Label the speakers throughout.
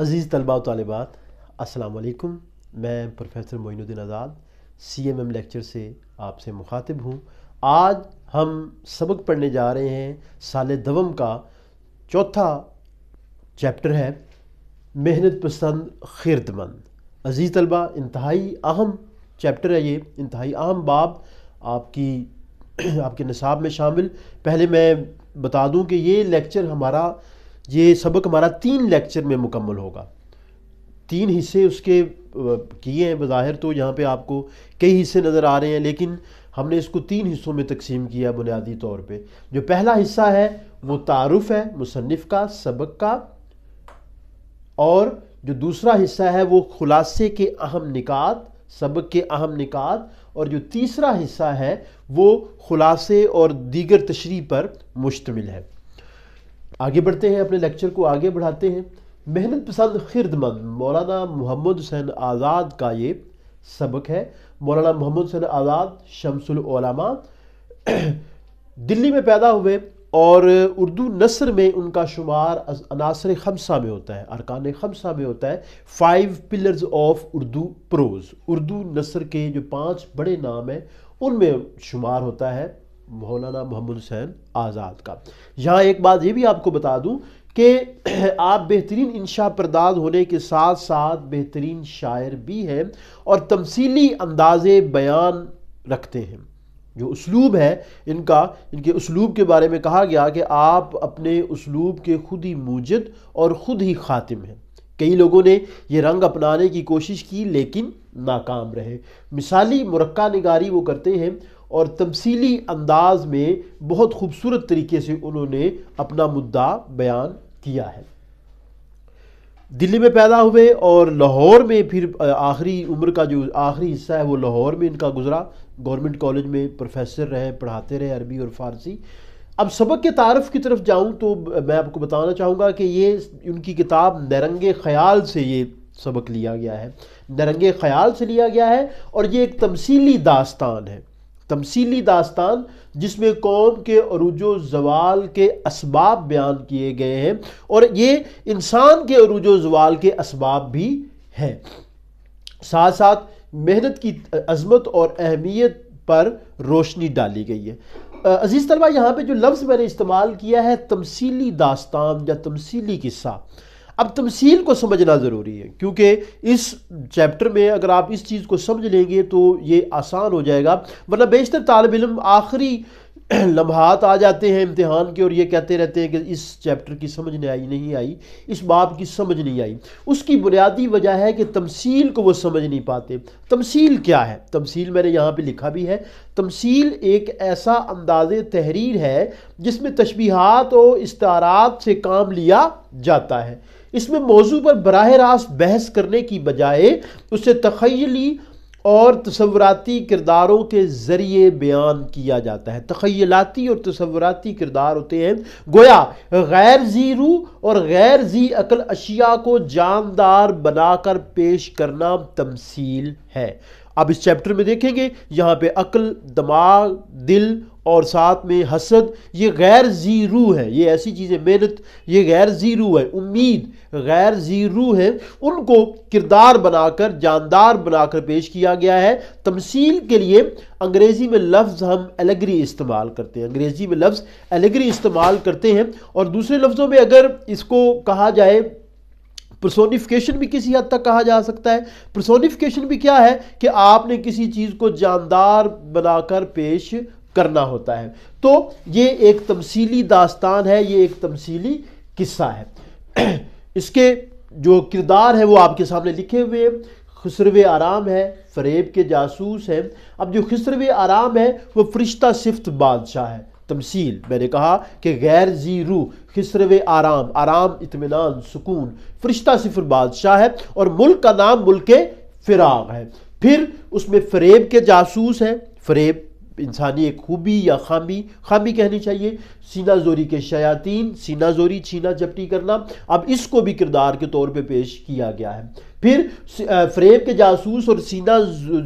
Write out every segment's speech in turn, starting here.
Speaker 1: عزیز طلباء و طالبات، السلام علیکم۔ میں پروفیسر معین الدین آزاد CMM لیکچر سے آپ سے مخاطب ہوں۔ آج ہم سبق پڑھنے جا رہے ہیں سال دوم کا چوتھا چیپٹر ہے محنت پسند خرد مند۔ عزیز طلباء، انتہائی اہم چیپٹر ہے، یہ انتہائی اہم باب آپ کے نصاب میں شامل۔ پہلے میں بتا دوں کہ یہ سبق ہمارا 3 لیکچر میں مکمل ہوگا۔ 3 حصے اس کے کیے ہیں۔ بظاہر تو یہاں پہ آپ کو کئی حصے نظر آ رہے ہیں، لیکن ہم نے اس کو 3 حصوں میں تقسیم کیا بنیادی طور پہ۔ جو پہلا حصہ ہے وہ تعارف ہے مصنف کا، سبق کا، اور جو دوسرا حصہ ہے وہ خلاصے کے اہم نکات، سبق کے اہم نکات، اور جو تیسرا حصہ ہے وہ خلاصے اور دیگر تشریح پر مشتمل ہے۔ آگے بڑھتے ہیں، اپنے لیکچر کو آگے بڑھاتے ہیں۔ محنت پسند خرد مند مولانا محمد حسین آزاد کا یہ سبق ہے۔ مولانا محمد حسین آزاد شمس العلماء دلی میں پیدا ہوئے، اور اردو نثر میں ان کا شمار عناصر خمسہ میں ہوتا ہے، ارکان خمسہ میں ہوتا ہے۔ 5 pillars of Urdu prose, Urdu نثر کے جو 5 بڑے نام ہیں ان میں شمار ہوتا ہے مولانا محمد حسین آزاد کا۔ یہاں ایک بات یہ بھی آپ کو بتا دوں کہ آپ بہترین انشاء پرداز ہونے کے ساتھ ساتھ بہترین شاعر بھی ہیں، اور تمثیلی انداز بیان رکھتے ہیں۔ جو اسلوب ہے ان کے اسلوب کے بارے میں کہا گیا کہ آپ اپنے اسلوب کے خود ہی موجد اور خود ہی خاتم ہیں۔ کئی لوگوں نے یہ رنگ اپنانے کی کوشش کی لیکن ناکام رہے۔ مثالی مرقع نگاری وہ کرتے ہیں، اور تمثیلی انداز میں بہت خوبصورت طریقے سے انہوں نے اپنا مدعا بیان کیا ہے۔ دلی میں پیدا ہوئے، اور لاہور میں پھر آخری عمر کا جو آخری حصہ ہے وہ لاہور میں ان کا گزرا۔ گورنمنٹ کالج میں پروفیسر رہے، پڑھاتے رہے عربی اور فارسی۔ اب سبق کے تعارف کی طرف جاؤں تو میں آپ کو بتانا چاہوں گا کہ یہ ان کی کتاب نیرنگ خیال سے یہ سبق لیا گیا ہے، نیرنگ خیال سے لیا گیا ہے، اور یہ ایک تمثیلی داستان ہے، تمثیلی داستان جس میں قوم کے عروج و زوال کے اسباب بیان کیے گئے ہیں، اور یہ انسان کے عروج و زوال کے اسباب بھی ہیں۔ ساتھ ساتھ محنت کی عظمت اور اہمیت پر روشنی ڈالی گئی ہے۔ عزیز طلبہ، یہاں پہ جو لفظ میں نے استعمال کیا ہے تمثیلی داستان یا تمثیلی قصہ، اب تمثیل کو سمجھنا ضروری ہے، کیونکہ اس چیپٹر میں اگر آپ اس چیز کو سمجھ لیں گے تو یہ آسان ہو جائے گا، ورنہ بیشتر طالب علم آخری لمحات آ جاتے ہیں امتحان کے اور یہ کہتے رہتے ہیں کہ اس چیپٹر کی سمجھ نہیں آئی، اس باب کی سمجھ نہیں آئی۔ اس کی بنیادی وجہ ہے کہ تمثیل کو وہ سمجھ نہیں پاتے۔ تمثیل کیا ہے؟ تمثیل میں نے یہاں پہ لکھا بھی ہے۔ تمثیل ایک ایسا انداز تحریر ہے جس میں تشبیہات و استعارات سے کام لیا جاتا ہے۔ اس میں موضوع پر براہ راست بحث کرنے کی بجائے اسے تخیلی اور تصوراتی کرداروں کے ذریعے بیان کیا جاتا ہے۔ تخیلاتی اور تصوراتی کردار ہوتے ہیں، گویا غیر ذی روح اور غیر ذی عقل اشیاء کو جاندار بنا کر پیش کرنا تمثیل ہے۔ اب اس چیپٹر میں دیکھیں گے یہاں پہ عقل، دماغ، دل اور ساتھ میں حسد، یہ غیر ذی روح ہے، یہ ایسی چیزیں، محنت یہ غیر ذی روح ہے، امید غیر ذی روح ہے، ان کو کردار بنا کر جاندار بنا کر پیش کیا گیا ہے۔ تمثیل کے لیے انگریزی میں لفظ ہم ایلیگری استعمال کرتے ہیں، انگریزی میں لفظ ایلیگری استعمال کرتے ہیں، اور دوسرے لفظوں میں اگر اس کو کہا جائے پرسونیفیکیشن بھی کسی حد تک کہا جا سکتا ہے۔ پرسونیفیکیشن بھی کیا ہے کہ آپ نے کسی چیز کو جاندار بنا کر پیش کرنا ہوتا ہے۔ تو یہ ایک تمثیلی داستان ہے، یہ ایک تمثیلی قصہ ہے۔ اس کے جو کردار ہیں وہ آپ کے سامنے لکھے ہوئے ہیں۔ خسرو آرام ہے، فریب کے جاسوس ہیں۔ اب جو خسرو آرام ہے وہ فرشتہ صفت بادشاہ ہے۔ تمثیل میں نے کہا کہ غیر ذی روح، خسرو آرام، آرام اطمینان سکون، فرشتہ صفر بادشاہ ہے، اور ملک کا نام ملک فراغ ہے۔ پھر اس میں فریب کے جاسوس ہیں، فریب انسانی ایک خوبی یا خامی کہنی چاہیے، سینہ زوری کے شیاطین، سینہ زوری چھینا جھپٹی کرنا، اب اس کو بھی کردار کے طور پہ پیش کیا گیا ہے۔ پھر فریب کے جاسوس اور سینہ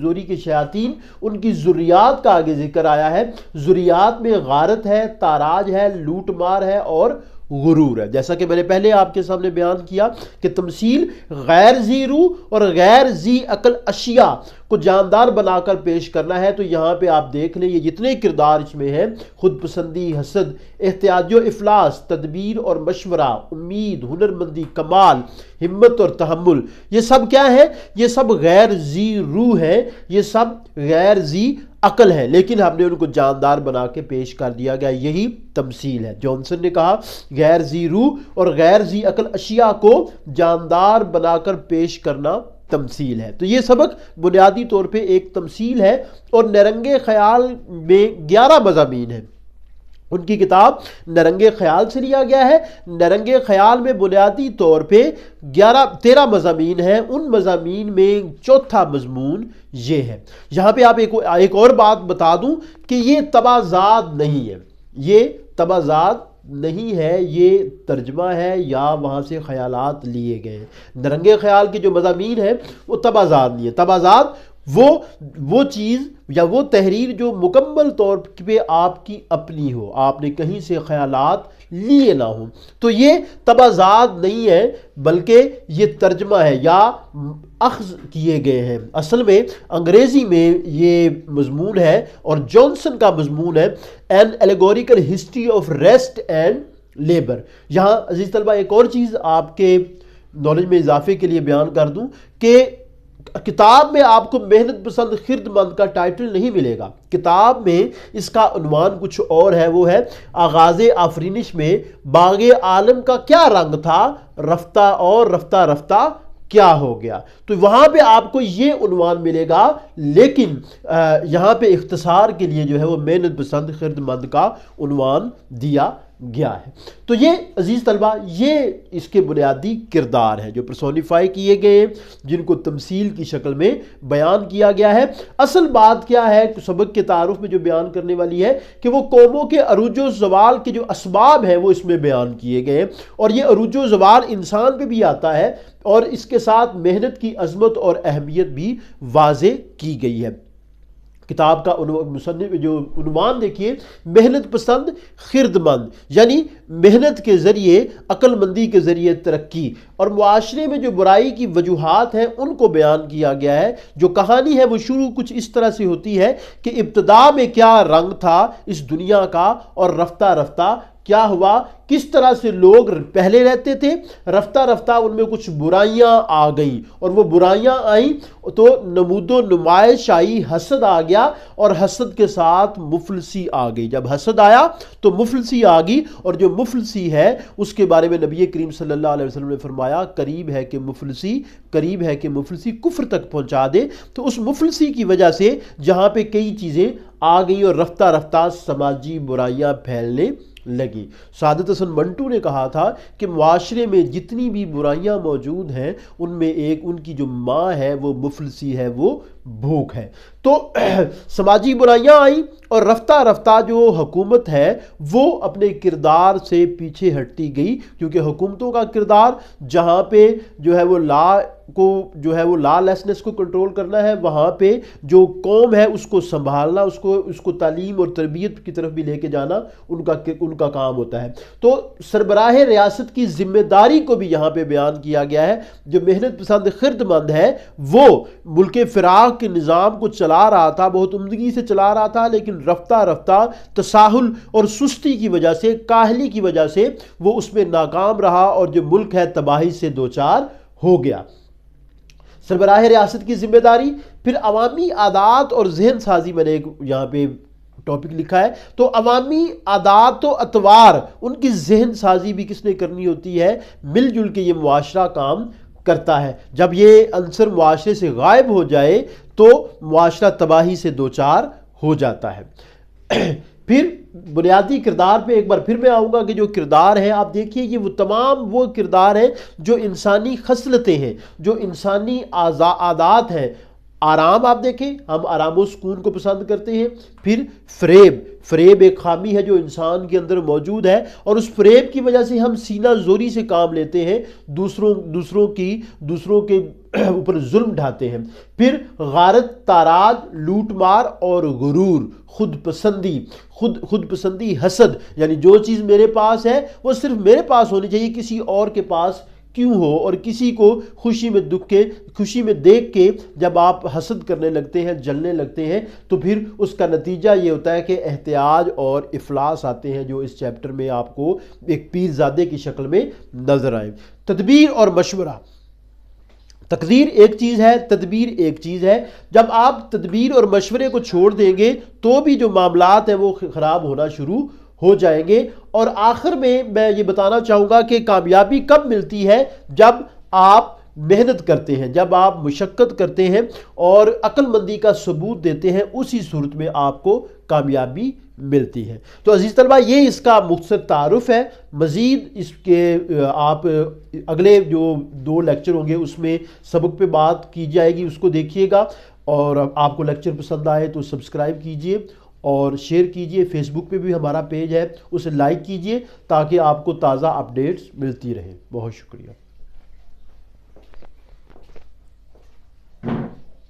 Speaker 1: زوری کے شیاطین، ان کی ذریات کا آگے ذکر آیا ہے۔ ذریات میں غارت ہے، تاراج ہے، لوٹ مار ہے اور غرور ہے۔ جیسا کہ میں نے پہلے آپ کے سامنے بیان کیا کہ تمثیل غیر ذی روح اور غیر ذی عقل اشیاء کو جاندار بنا کر پیش کرنا ہے۔ تو یہاں پہ آپ دیکھ لیں یہ جتنے کردار اس میں ہیں، خود پسندی، حسد، احتیاج و افلاس، تدبیر اور مشورہ، امید، ہنرمندی، کمال، ہمت اور تحمل، یہ سب کیا ہے؟ یہ سب غیر ذی روح ہے، یہ سب غیر ذی عقل ہے، لیکن ہم نے ان کو جاندار بنا کے پیش کر دیا گیا، یہی تمثیل ہے۔ جانسن نے کہا غیر ذی روح اور غیر ذی عقل اشیاء کو جاندار بنا کر پیش کرنا تمثیل ہے۔ تو یہ سبق بنیادی طور پہ ایک تمثیل ہے، اور نرنگ خیال میں 11 مضامین ہیں۔ ان کی کتاب نرنگ خیال سے لیا گیا ہے۔ نرنگ خیال میں بنیادی طور پہ 13 مضامین ہیں۔ ان مضامین میں چوتھا مضمون یہ ہے۔ یہاں پہ آپ ایک اور بات بتا دوں کہ یہ تبازات نہیں ہے، یہ تبازات نہیں ہے، یہ ترجمہ ہے یا وہاں سے خیالات لیے گئے ہیں۔ نرنگ خیال کے جو مضامین ہیں وہ تبازات نہیں ہے۔ تبازات وہ چیز یا وہ تحریر جو مکمل طور پہ آپ کی اپنی ہو، آپ نے کہیں سے خیالات لیے نہ ہوں، تو یہ تبازات نہیں ہے بلکہ یہ ترجمہ ہے یا اخذ کیے گئے ہیں۔ اصل میں انگریزی میں یہ مضمون ہے، اور جانسن کا مضمون ہے an allegorical history of rest and labour. یہاں عزیز طلبہ ایک اور چیز آپ کے نالج میں اضافے کے لیے بیان کر دوں کہ کتاب میں آپ کو محنت پسند خرد مند کا ٹائٹل نہیں ملے گا۔ کتاب میں اس کا عنوان کچھ اور ہے، وہ ہے آغاز آفرینش میں باغ عالم کا کیا رنگ تھا، رفتہ اور رفتہ رفتہ کیا ہو گیا۔ تو وہاں پہ آپ کو یہ عنوان ملے گا، لیکن یہاں پہ اختصار کے لیے جو ہے وہ محنت پسند خرد مند کا عنوان دیا گیا ہے۔ تو یہ عزیز طلبہ یہ اس کے بنیادی کردار ہیں جو پرسونیفائی کیے گئے ہیں، جن کو تمثیل کی شکل میں بیان کیا گیا ہے۔ اصل بات کیا ہے سبق کے تعارف میں جو بیان کرنے والی ہے کہ وہ قوموں کے عروج و زوال کے جو اسباب ہیں وہ اس میں بیان کیے گئے ہیں، اور یہ عروج و زوال انسان پہ بھی آتا ہے، اور اس کے ساتھ محنت کی عظمت اور اہمیت بھی واضح کی گئی ہے۔ کتاب کا مصنف جو عنوان دیکھیے، محنت پسند خرد مند، یعنی محنت کے ذریعے، عقل مندی کے ذریعے ترقی، اور معاشرے میں جو برائی کی وجوہات ہیں ان کو بیان کیا گیا ہے۔ جو کہانی ہے وہ شروع کچھ اس طرح سے ہوتی ہے کہ ابتدا میں کیا رنگ تھا اس دنیا کا، اور رفتہ رفتہ کیا ہوا، کس طرح سے لوگ پہلے رہتے تھے، رفتہ رفتہ ان میں کچھ برائیاں آ گئیں، اور وہ برائیاں آئیں تو نمود و نمائش آئی، حسد آ گیا، اور حسد کے ساتھ مفلسی آ گئی۔ جب حسد آیا تو مفلسی آ گئی، اور جو مفلسی ہے اس کے بارے میں نبی کریم صلی اللہ علیہ وسلم نے فرمایا قریب ہے کہ مفلسی کفر تک پہنچا دے۔ تو اس مفلسی کی وجہ سے جہاں پہ کئی چیزیں آ گئیں اور رفتہ رفتہ سماجی برائیاں پھیلنے لگی۔ سعادت حسن منٹو نے کہا تھا کہ معاشرے میں جتنی بھی برائیاں موجود ہیں ان میں ایک ان کی جو ماں ہے وہ مفلسی ہے، وہ بھوک ہے۔ تو سماجی برائیاں آئیں، اور رفتہ رفتہ جو حکومت ہے وہ اپنے کردار سے پیچھے ہٹتی گئی، کیونکہ حکومتوں کا کردار جہاں پہ جو ہے وہ لا لیسنس کو کنٹرول کرنا ہے، وہاں پہ جو قوم ہے اس کو سنبھالنا، اس کو تعلیم اور تربیت کی طرف بھی لے کے جانا ان کا کام ہوتا ہے۔ تو سربراہ ریاست کی ذمہ داری کو بھی یہاں پہ بیان کیا گیا ہے۔ جو محنت پسند خرد مند ہے وہ ملک فراق کے نظام کو چلا رہا تھا، بہت عمدگی سے چلا رہا تھا، لیکن رفتہ رفتہ تساہل اور سستی کی وجہ سے، کاہلی کی وجہ سے وہ اس میں ناکام رہا، اور جو ملک ہے تباہی سے دوچار ہو گیا۔ سربراہ ریاست کی ذمہ داری، پھر عوامی عادات اور ذہن سازی، میں نے ایک یہاں پہ ٹاپک لکھا ہے، تو عوامی عادات و اطوار، ان کی ذہن سازی بھی کس نے کرنی ہوتی ہے؟ مل جل کے یہ معاشرہ کام کرتا ہے۔ جب یہ عنصر معاشرے سے غائب ہو جائے تو معاشرہ تباہی سے دوچار ہو جاتا ہے۔ پھر بنیادی کردار پہ ایک بار پھر میں آؤں گا کہ جو کردار ہیں آپ دیکھیے، یہ وہ تمام وہ کردار ہیں جو انسانی خصلتیں ہیں، جو انسانی عادات ہیں، آرام آپ دیکھیں، ہم آرام و سکون کو پسند کرتے ہیں۔ پھر فریب ایک خامی ہے جو انسان کے اندر موجود ہے، اور اس فریب کی وجہ سے ہم سینہ زوری سے کام لیتے ہیں، دوسروں کے اوپر ظلم ڈھاتے ہیں۔ پھر غارت، تاراج، لوٹ مار اور غرور، خود پسندی، حسد، یعنی جو چیز میرے پاس ہے وہ صرف میرے پاس ہونی چاہیے، کسی اور کے پاس کیوں ہو، اور کسی کو خوشی میں دیکھ کے جب آپ حسد کرنے لگتے ہیں، جلنے لگتے ہیں، تو پھر اس کا نتیجہ یہ ہوتا ہے کہ احتیاج اور افلاس آتے ہیں، جو اس چیپٹر میں آپ کو ایک پیرزادے کی شکل میں نظر آئے۔ تدبیر اور مشورہ، تقدیر ایک چیز ہے، تدبیر ایک چیز ہے۔ جب آپ تدبیر اور مشورے کو چھوڑ دیں گے تو بھی جو معاملات ہیں وہ خراب ہونا شروع ہو جائیں گے۔ اور آخر میں یہ بتانا چاہوں گا کہ کامیابی کب ملتی ہے؟ جب آپ محنت کرتے ہیں، جب آپ مشقت کرتے ہیں اور عقل مندی کا ثبوت دیتے ہیں، اسی صورت میں آپ کو کامیابی ملتی ہے۔ تو عزیز طلبہ، یہ اس کا مختصر تعارف ہے۔ مزید اس کے آپ اگلے جو 2 لیکچر ہوں گے اس میں سبق پہ بات کی جائے گی، اس کو دیکھیے گا، اور آپ کو لیکچر پسند آئے تو سبسکرائب کیجئے اور شیئر کیجئے۔ فیس بک پہ بھی ہمارا پیج ہے، اسے لائک کیجئے تاکہ آپ کو تازہ اپڈیٹس ملتی رہیں۔ بہت شکریہ۔